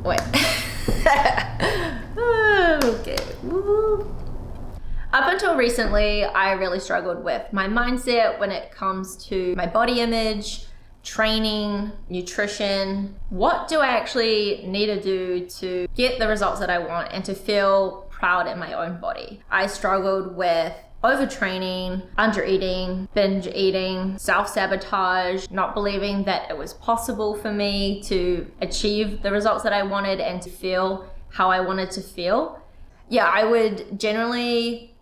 Wait. Okay. Woo. Up until recently, I really struggled with my mindset when it comes to my body image, training, nutrition. What do I actually need to do to get the results that I want and to feel proud in my own body? I struggled with overtraining, under-eating, binge eating, self-sabotage, not believing that it was possible for me to achieve the results that I wanted and to feel how I wanted to feel. Yeah, I would generally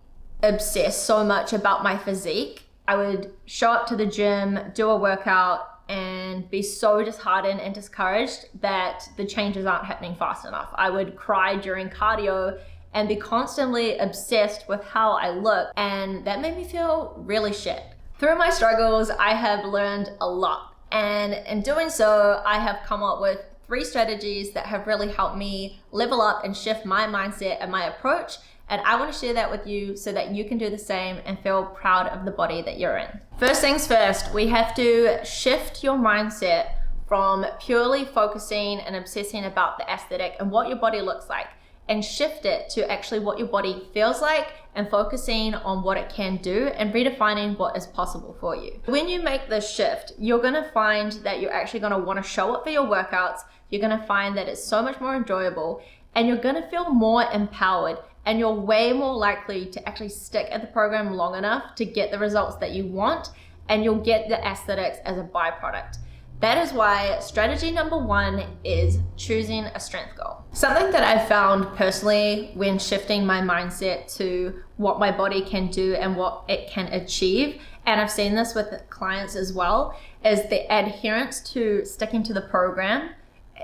obsess so much about my physique. I would show up to the gym, do a workout, and be so disheartened and discouraged that the changes aren't happening fast enough. I would cry during cardio and be constantly obsessed with how I look, and that made me feel really shit. Through my struggles, I have learned a lot, and in doing so, I have come up with 3 strategies that have really helped me level up and shift my mindset and my approach. And I want to share that with you so that you can do the same and feel proud of the body that you're in. First things first, we have to shift your mindset from purely focusing and obsessing about the aesthetic and what your body looks like, and shift it to actually what your body feels like and focusing on what it can do and redefining what is possible for you. When you make this shift, you're gonna find that you're actually gonna wanna show up for your workouts. You're gonna find that it's so much more enjoyable, and you're gonna feel more empowered, and you're way more likely to actually stick at the program long enough to get the results that you want, and you'll get the aesthetics as a byproduct. That is why strategy number 1 is choosing a strength goal. Something that I've found personally when shifting my mindset to what my body can do and what it can achieve, and I've seen this with clients as well, is the adherence to sticking to the program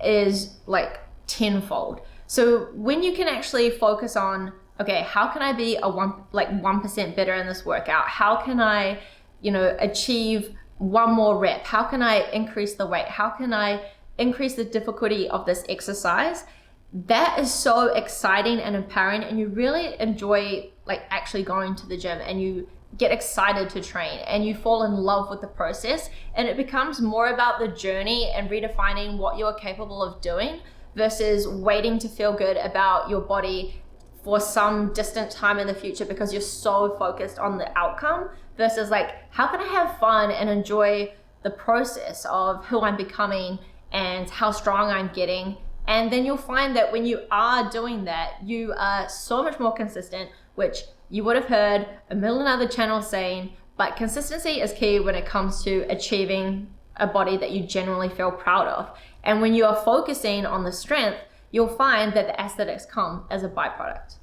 is like tenfold. So when you can actually focus on, okay, how can I be 1% better in this workout? How can I, achieve 1 more rep? How can I increase the weight? How can I increase the difficulty of this exercise? That is so exciting and empowering, and you really enjoy actually going to the gym, and you get excited to train, and you fall in love with the process, and it becomes more about the journey and redefining what you're capable of doing versus waiting to feel good about your body for some distant time in the future because you're so focused on the outcome, versus how can I have fun and enjoy the process of who I'm becoming and how strong I'm getting. And then you'll find that when you are doing that, you are so much more consistent, which you would have heard a million other channels saying, but consistency is key when it comes to achieving a body that you genuinely feel proud of. And when you are focusing on the strength, you'll find that the aesthetics come as a byproduct.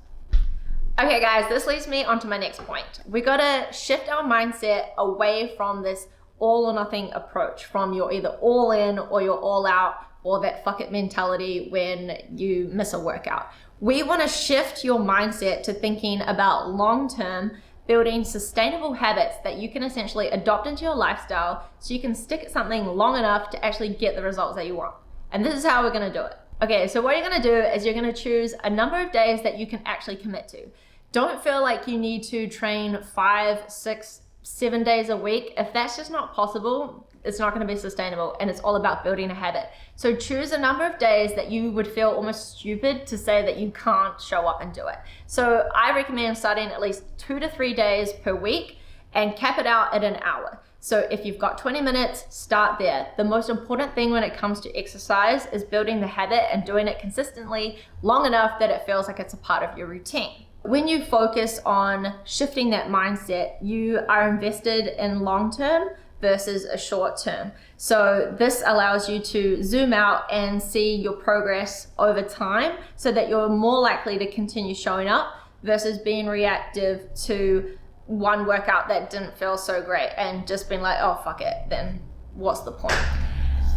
Okay guys, this leads me onto my next point. We gotta shift our mindset away from this all or nothing approach, from you're either all in or you're all out, or that fuck it mentality when you miss a workout. We wanna shift your mindset to thinking about long-term, building sustainable habits that you can essentially adopt into your lifestyle so you can stick at something long enough to actually get the results that you want. And this is how we're gonna do it. Okay, so what you're gonna do is you're gonna choose a number of days that you can actually commit to. Don't feel like you need to train 5, 6, 7 days a week. If that's just not possible, it's not gonna be sustainable, and it's all about building a habit. So choose a number of days that you would feel almost stupid to say that you can't show up and do it. So I recommend starting at least 2 to 3 days per week and cap it out at an hour. So if you've got 20 minutes, start there. The most important thing when it comes to exercise is building the habit and doing it consistently long enough that it feels like it's a part of your routine. When you focus on shifting that mindset, you are invested in long-term versus a short-term. So this allows you to zoom out and see your progress over time so that you're more likely to continue showing up versus being reactive to one workout that didn't feel so great and just being like, oh, fuck it, then what's the point?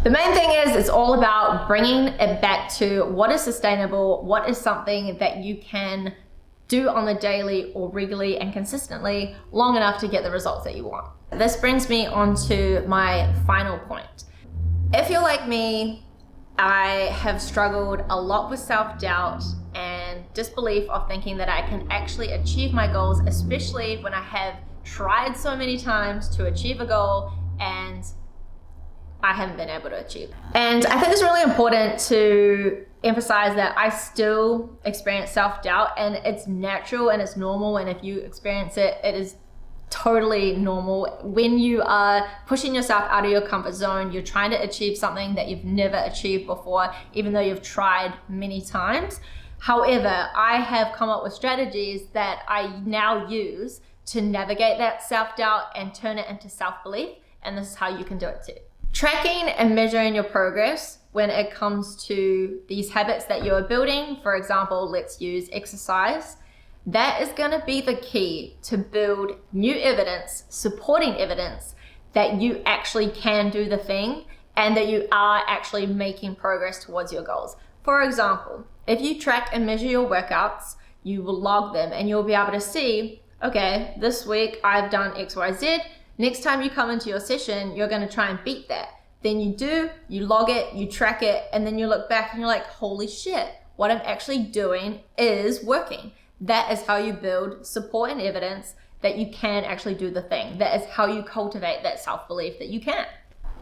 The main thing is it's all about bringing it back to what is sustainable, what is something that you can do on the daily or regularly and consistently long enough to get the results that you want. This brings me on to my final point. If you're like me, I have struggled a lot with self-doubt and disbelief of thinking that I can actually achieve my goals, especially when I have tried so many times to achieve a goal and I haven't been able to achieve. And I think it's really important to emphasize that I still experience self-doubt, and it's natural and it's normal, and if you experience it, it is totally normal. When you are pushing yourself out of your comfort zone, you're trying to achieve something that you've never achieved before, even though you've tried many times. However, I have come up with strategies that I now use to navigate that self-doubt and turn it into self-belief, and this is how you can do it too. Tracking and measuring your progress when it comes to these habits that you are building, for example, let's use exercise, that is going to be the key to build new evidence, supporting evidence that you actually can do the thing and that you are actually making progress towards your goals. For example, if you track and measure your workouts, you will log them and you'll be able to see, okay, this week I've done XYZ. Next time you come into your session, you're going to try and beat that. Then you do, you log it, you track it, and then you look back and you're like, holy shit, what I'm actually doing is working. That is how you build support and evidence that you can actually do the thing. That is how you cultivate that self-belief that you can.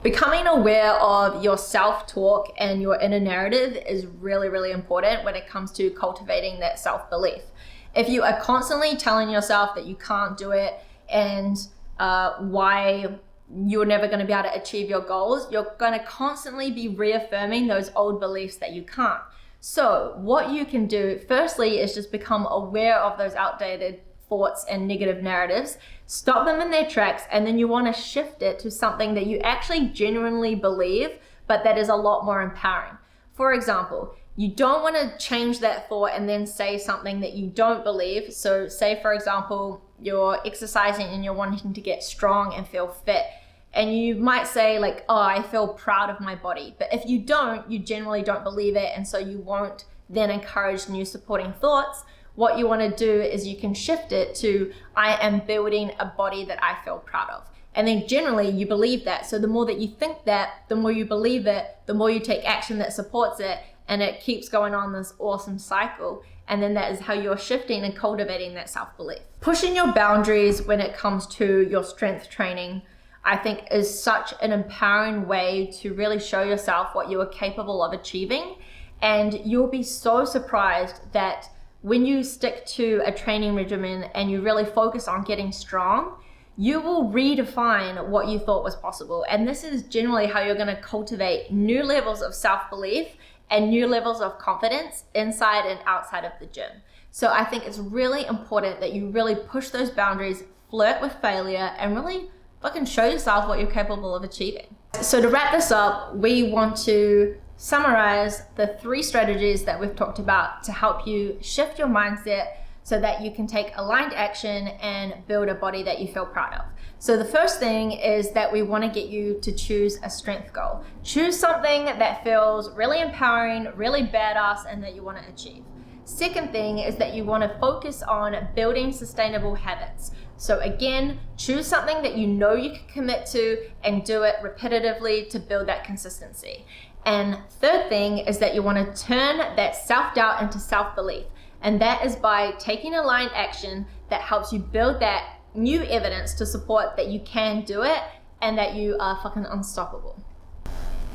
Becoming aware of your self-talk and your inner narrative is really, really important when it comes to cultivating that self-belief. If you are constantly telling yourself that you can't do it and why you're never going to be able to achieve your goals, you're going to constantly be reaffirming those old beliefs that you can't. So what you can do firstly is just become aware of those outdated thoughts and negative narratives, stop them in their tracks, and then you want to shift it to something that you actually genuinely believe, but that is a lot more empowering. For example, you don't want to change that thought and then say something that you don't believe. So say, for example, you're exercising and you're wanting to get strong and feel fit. And you might say like, oh, I feel proud of my body. But if you don't, you generally don't believe it. And so you won't then encourage new supporting thoughts. What you want to do is you can shift it to, I am building a body that I feel proud of. And then generally you believe that. So the more that you think that, the more you believe it, the more you take action that supports it. And it keeps going on this awesome cycle. And then that is how you're shifting and cultivating that self-belief. Pushing your boundaries when it comes to your strength training, I think, is such an empowering way to really show yourself what you are capable of achieving. And you'll be so surprised that when you stick to a training regimen and you really focus on getting strong, you will redefine what you thought was possible. And this is generally how you're going to cultivate new levels of self-belief and new levels of confidence inside and outside of the gym. So I think it's really important that you really push those boundaries, flirt with failure, and really fucking show yourself what you're capable of achieving. So to wrap this up, we want to summarize the 3 strategies that we've talked about to help you shift your mindset so that you can take aligned action and build a body that you feel proud of. So the first thing is that we want to get you to choose a strength goal. Choose something that feels really empowering, really badass, and that you want to achieve. Second thing is that you want to focus on building sustainable habits. So again, choose something that you know you can commit to and do it repetitively to build that consistency. And third thing is that you want to turn that self-doubt into self-belief. And that is by taking aligned action that helps you build that new evidence to support that you can do it and that you are fucking unstoppable.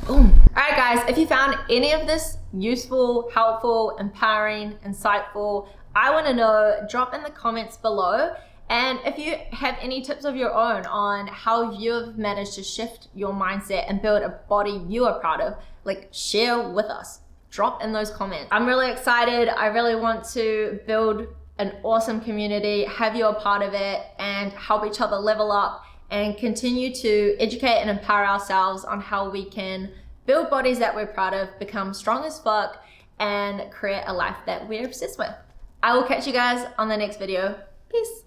Boom. All right, guys, if you found any of this useful, helpful, empowering, insightful, I want to know, drop in the comments below. And if you have any tips of your own on how you've managed to shift your mindset and build a body you are proud of, like, share with us. Drop in those comments. I'm really excited. I really want to build an awesome community, have you a part of it, and help each other level up and continue to educate and empower ourselves on how we can build bodies that we're proud of, become strong as fuck, and create a life that we're obsessed with. I will catch you guys on the next video. Peace.